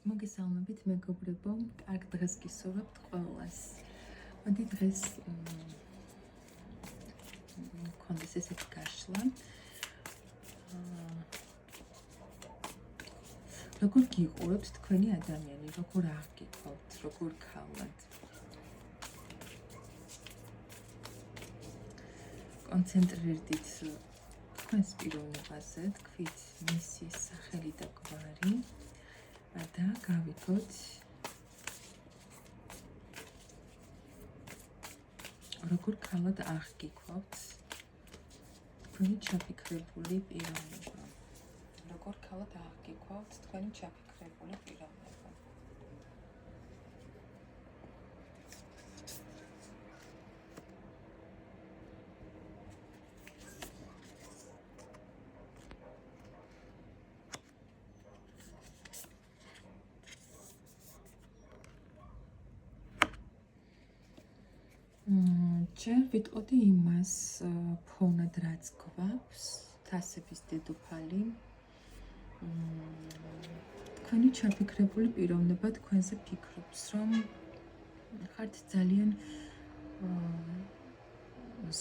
მოგესალმებით მეგობრებო, კარგ დღეს გისურვებთ ყველას. მოდი დღეს მქონდეს ესეთი გაშლა. როგორ გიყურებთ თქვენი ადამიანი, როგორ აღგიქვთ, როგორ ქალად. კონცენტრირდით თქვენს პიროვნებაზე, თქვით მისი სახელი და გვარი. და გავიქოთ როგორ ქალად აღგიქვთ თქვენი ჩაფიქრებული პიროვნება. როგორ ქალად აღგიქვთ თქვენი ჩაფიქრებული პიროვნება. ჯერ ვიტყოდი იმას ფონად რაც გვაქვს, თასების დედოფალი. თქვენი ჩაფიქრებული პიროვნება თქვენზე ფიქრობს, რომ ხართ ძალიან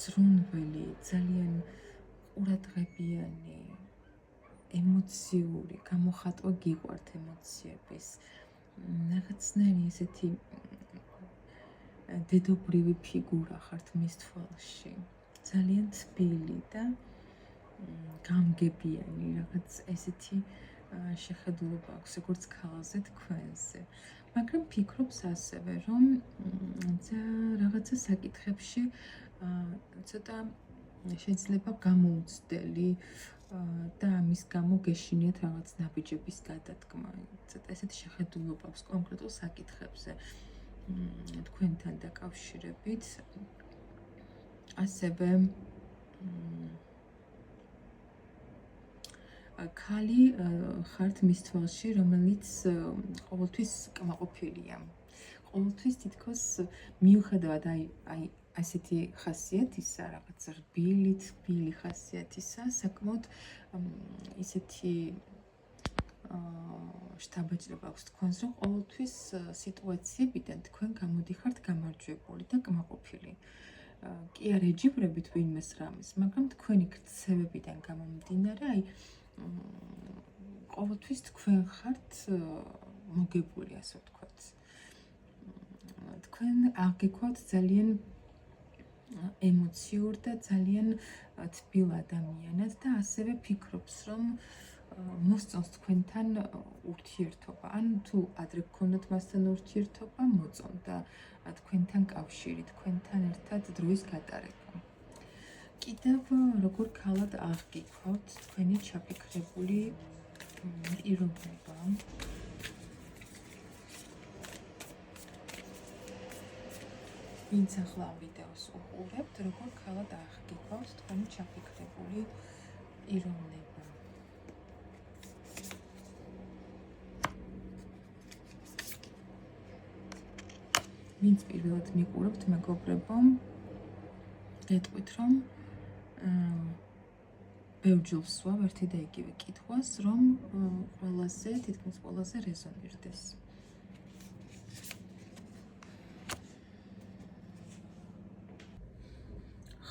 ზრუნველი, ძალიან ყურადღებიანი, ემოციური, გამოხატვა გიყვართ ემოციების. რაღაცნაირი ესეთი დედობრივი ფიგურა ხართ მის თვალში. ძალიან თბილი და გამგებიანი, რაღაც ესეთი შეხედულობა აქვს, როგორც ქალზე თქვენზე. მაგრამ ფიქრობს ასევე, რომ რაღაცა საკითხებში ცოტა შეიძლება გამოუცდელი და ამის გამო გეშინიათ რაღაც ნაბიჯების გადადგმა. ცოტა ესეთი შეხედულობა აქვს კონკრეტულ საკითხებზე. თქვენთან დაკავშირებით. ასევე ქალი ხართ მის თვალში, რომელიც ყოველთვის კმაყოფილია. ყოველთვის თითქოს მიუხედავად აი ასეთი ხასიათისა, რაღაც რბილი, თბილი ხასიათისა, საკმაოდ ისეთი შთაბეჭდება აქვს თქვენს, რომ ყოველთვის სიტუაციებიდან თქვენ გამოდიხართ გამარჯვებული და კმაყოფილი. კი არ ეჯიბრებით ვინმეს რამეს, მაგრამ თქვენი ქცევებიდან გამომდინარე, აი ყოველთვის თქვენ ხართ მოგებული, ასე ვთქვათ. თქვენ აღგიქვთ ძალიან ემოციურ და ძალიან თბილ ადამიანად და ასევე ფიქრობს, რომ მოსწონს თქვენთან ურთიერთობა. ან თუ ადრე გქონდათ მასთან ურთიერთობა, მოწონდა თქვენთან კავშირი, თქვენთან ერთად დროის გატარება. კიდევ როგორ ქალად აღგიქვთ თქვენი ჩაფიქრებული პიროვნება. ვინც ახლა ვიდეოს უყურებთ, როგორ ქალად აღგიქვთ თქვენი ჩაფიქრებული პიროვნება. ვინც პირველად მიყურებთ, მეგობრებო, გეტყვით, რომ ბევრჯერ ვსვავ ერთი და იგივე კითხვას, რომ თითქმის ყველაზე რეზონირდეს.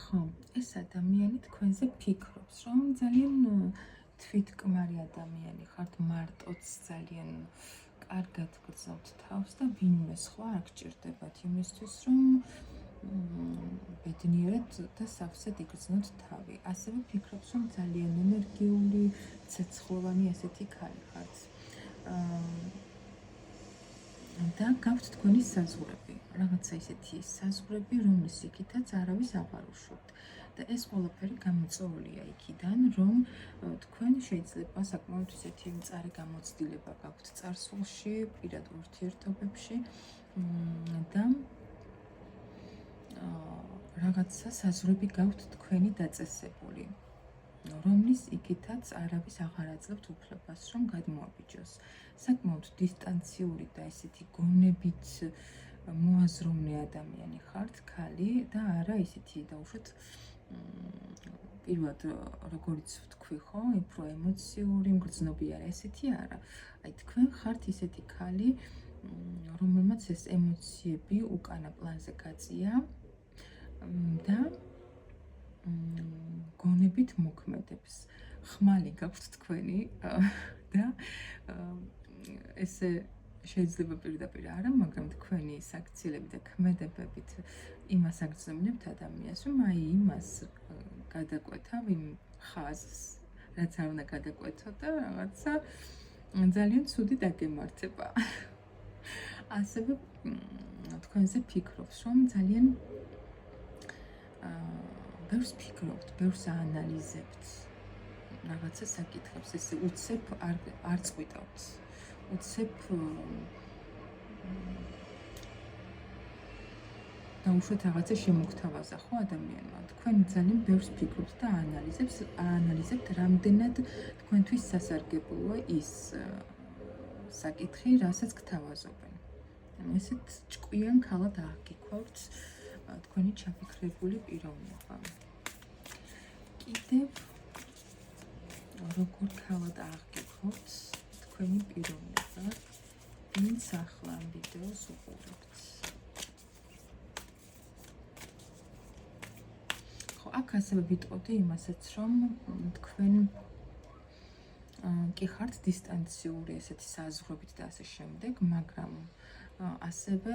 ხო, ეს ადამიანი თქვენზე ფიქრობს, რომ ძალიან თვითკმარი ადამიანი ხართ, მარტოც ძალიან კარგად გრძნობთ თავს და ვინმე სხვა არ გჭირდებათ იმისთვის, რომ ბედნიერად და სავსედ იგრძნოთ თავი. ასევე ფიქრობს, რომ ძალიან ენერგიული, ცეცხლოვანი ესეთი ქალი ხართ. და გაქვთ თქვენი საზღვრები, რაღაცა ისეთი საზღვრები, რომლის იქითაც არავის აღარ უშვებთ. და ეს ყველაფერი გამოწვეულია იქიდან, რომ თქვენ შეიძლება საკმაოდ ისეთი მწარე გამოცდილება გაქვთ წარსულში, პირად ურთიერთობებში და რაღაცა საზღვრები გაქვთ თქვენი დაწესებული, რომლის იქითაც არავის აღარ აძლევთ უფლებას, რომ გადმოაბიჯოს. საკმაოდ დისტანციური და ესეთი გონებით მოაზროვნე ადამიანი ხართ, ქალი და არა ისეთი დაუშვათ პირველად როგორიც ვთქვი ხო, უფრო ემოციური, მგრძნობი არა, ესეთი არა. აი თქვენ ხართ ისეთი ქალი, რომელმაც ეს ემოციები უკანა პლანზე გაწია და გონებით მოქმედებს. ხმალი გაქვთ თქვენი და ესე შეიძლება პირდაპირ არა, მაგრამ თქვენი საქციელები და ქმედებებით იმას აგრძნობთ ადამიანს, რომ აი იმას გადაკვეთავ იმ ხაზს, რაც არ უნდა გადაკვეთო და რაღაცა ძალიან ცუდი დაგემართება. ასევე თქვენზე ფიქრობს, რომ ძალიან ბევრს ფიქრობთ, ბევრს აანალიზებთ. რაღაცა საკითხებს ესე უცებ არ წყვიტავთ. უცებ დაუშვათ რაღაცა შემოგთავაზა ხო ადამიანმა. თქვენ ძალიან ბევრს ფიქრობთ და აანალიზებთ, რამდენად თქვენთვის სასარგებლოა ის საკითხი, რასაც გთავაზობენ. ესეთ ჭკვიან ქალად აღგიქვავთ თქვენი ჩაფიქრებული პიროვნება. კიდევ როგორ ქალად აღგიქვავთ თქვენი პიროვნება, ვინც ახლა ამ ვიდეოს უყურებთ. ხო, აქ ასევე ვიტყოდი იმასაც, რომ თქვენ კი ხართ დისტანციური ესეთი საზღვრებით და ასე შემდეგ, მაგრამ ასევე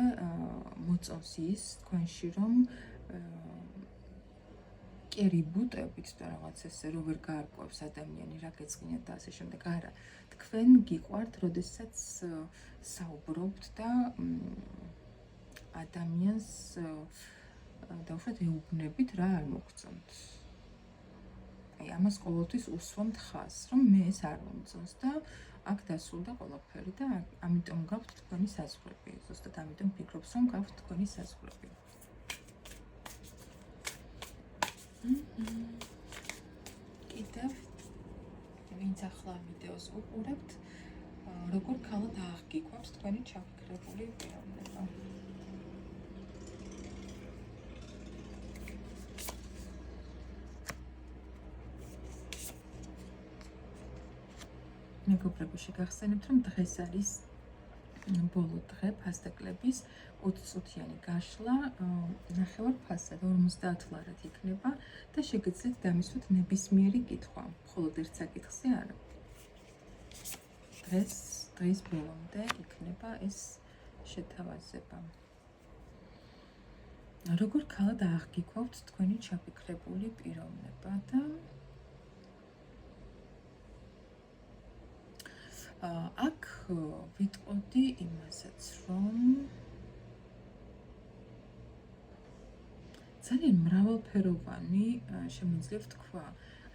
მოწონს ის თქვენში, რომ კერიბუტებით და რაღაც ესე რო ვერ გაარკვევს ადამიანი რა გეწყინათ და ასე შემდეგ. არა, თქვენ გიყვართ, როდესაც საუბრობთ და ადამიანს დაუშვათ ეუბნებით რა არ მოგწონთ. აი ამას ყოველთვის უსვამთ ხაზს, რომ მე ეს არ მომწონს და აქ დასრულდა ყველაფერი და ამიტომ გაქვთ თქვენი საზღვრები. ზუსტად ამიტომ ფიქრობს, რომ გაქვთ თქვენი საზღვრები. კიდევ ვინც ახლა ვიდეოს უყურებთ, როგორ ქალად აღგიქვავთ თქვენი ჩაფიქრებული პიროვნება. მეგობრებო, შეგახსენებთ, რომ დღეს არის ბოლო დღე ფასდაკლების 20 წუთიანი გაშლა ნახევარ ფასად 50 ლარად იქნება და შეგეძლოთ დამისვათ ნებისმიერი კითხვა, მხოლოდ ერთ საკითხზე არა. დღის ბოლომდე იქნება ეს შეთავაზება. როგორ ქალად აღგიქვავთ თქვენი ჩაფიქრებული პიროვნება და აქ ვიტყოდი იმასაც, რომ ძალიან მრავალფეროვანი შემიძლია ვთქვა.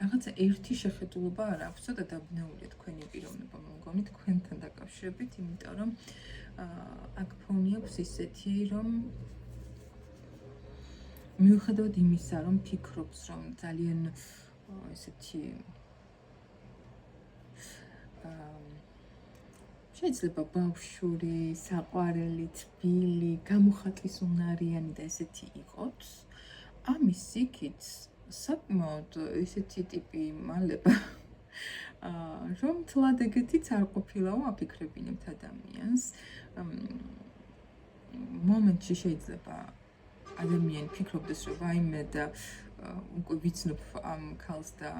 რაღაცა ერთი შეხედულება არ აქვს, ცოტა დაბნეულია თქვენი პიროვნება, მგონი თქვენთან დაკავშირებით, იმიტომ რომ აქ ფონი აქვს ისეთი, რომ მიუხედავად იმისა, რომ ფიქრობს, რომ ძალიან ესეთი შეიძლება ბავშვური, საყვარელი, თბილი, გამოხატვის უნარიანი და ესეთი იყოთ, ამის იქით საკმაოდ ესეთი ტიპი მალება, რომ თლად ეგეთიც არ ყოფილაო აფიქრებინებთ ადამიანს. მომენტში შეიძლება ადამიანი ფიქრობდეს, რომ ვაიმე და უკვე ვიცნობ ამ ქალს და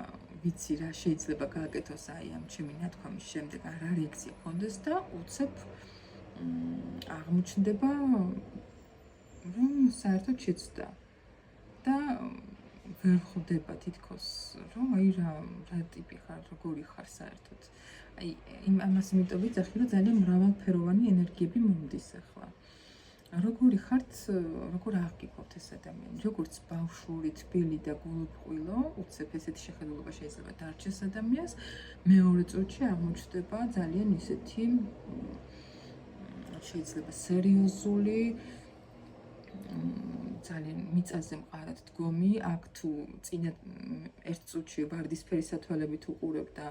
ვიცი რა შეიძლება გააკეთოს აი ამ ჩემი ნათქვამის შემდეგ რა რეაქცია ჰქონდეს და უცებ აღმოჩნდება, რომ საერთოდ შეცდა და ვერ ხვდება თითქოს, რომ აი რა ტიპი ხარ, როგორი ხარ საერთოდ. აი ამას იმიტომ ვიცახი, რომ ძალიან მრავალფეროვანი ენერგიები მომდის ახლა. როგორი ხართ, როგორ აღგიქვავთ ეს ადამიანი, როგორც ბავშვური, თბილი და გულუბრყვილო, უცებ ესეთი შეხედულება შეიძლება დარჩეს ადამიანს, მეორე წუთში აღმოჩნდება ძალიან ისეთი შეიძლება სერიოზული, ძალიან მიწაზე მყარად დგომი, აქ თუ წინა ერთ წუთში ვარდისფერი სათვალებით უყურებ და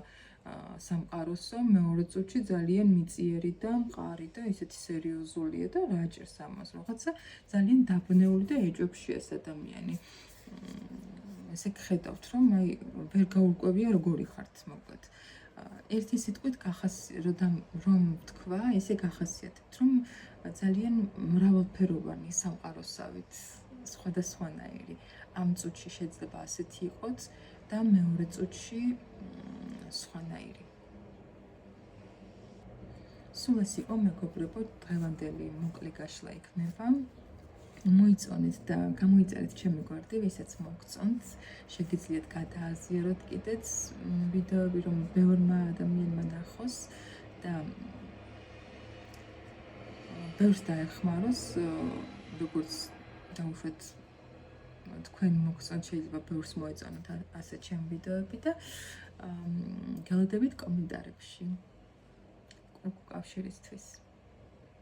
სამყაროსო, მეორე წუთში ძალიან მიწიერი და მყარი და ისეთი სერიოზულია და რა ჭირს ამას, რაღაცა ძალიან დაბნეული და ეჭვებშია ეს ადამიანი. ესე გხედავთ, რომ აი ვერ გაურკვევია როგორი ხართ მოკლედ. ერთი სიტყვით რომ თქვა, ესე გახასიათებთ, რომ ძალიან მრავალფეროვანი სამყაროსავით, სხვადასხვანაირი. ამ წუთში შეიძლება ასეთი იყოთ და მეორე წუთში სხვანაირი. სულ ეს იყო მეგობრებო, დღევანდელი მოკლე გაშლა იქნება. მოიწონეთ და გამოიწერეთ ჩემი გვერდი, ვისაც მოგწონთ. შეგიძლიათ გადააზიაროთ კიდეც ვიდეოები, რომ ბევრმა ადამიანმა ნახოს და ბევრს დაეხმაროს, როგორც დაუშვათ თქვენ მოგწონთ, შეიძლება ბევრს მოეწონოთ ასე ჩემი ვიდეოები და გელოდებით კომენტარებში. უკავშირისთვის.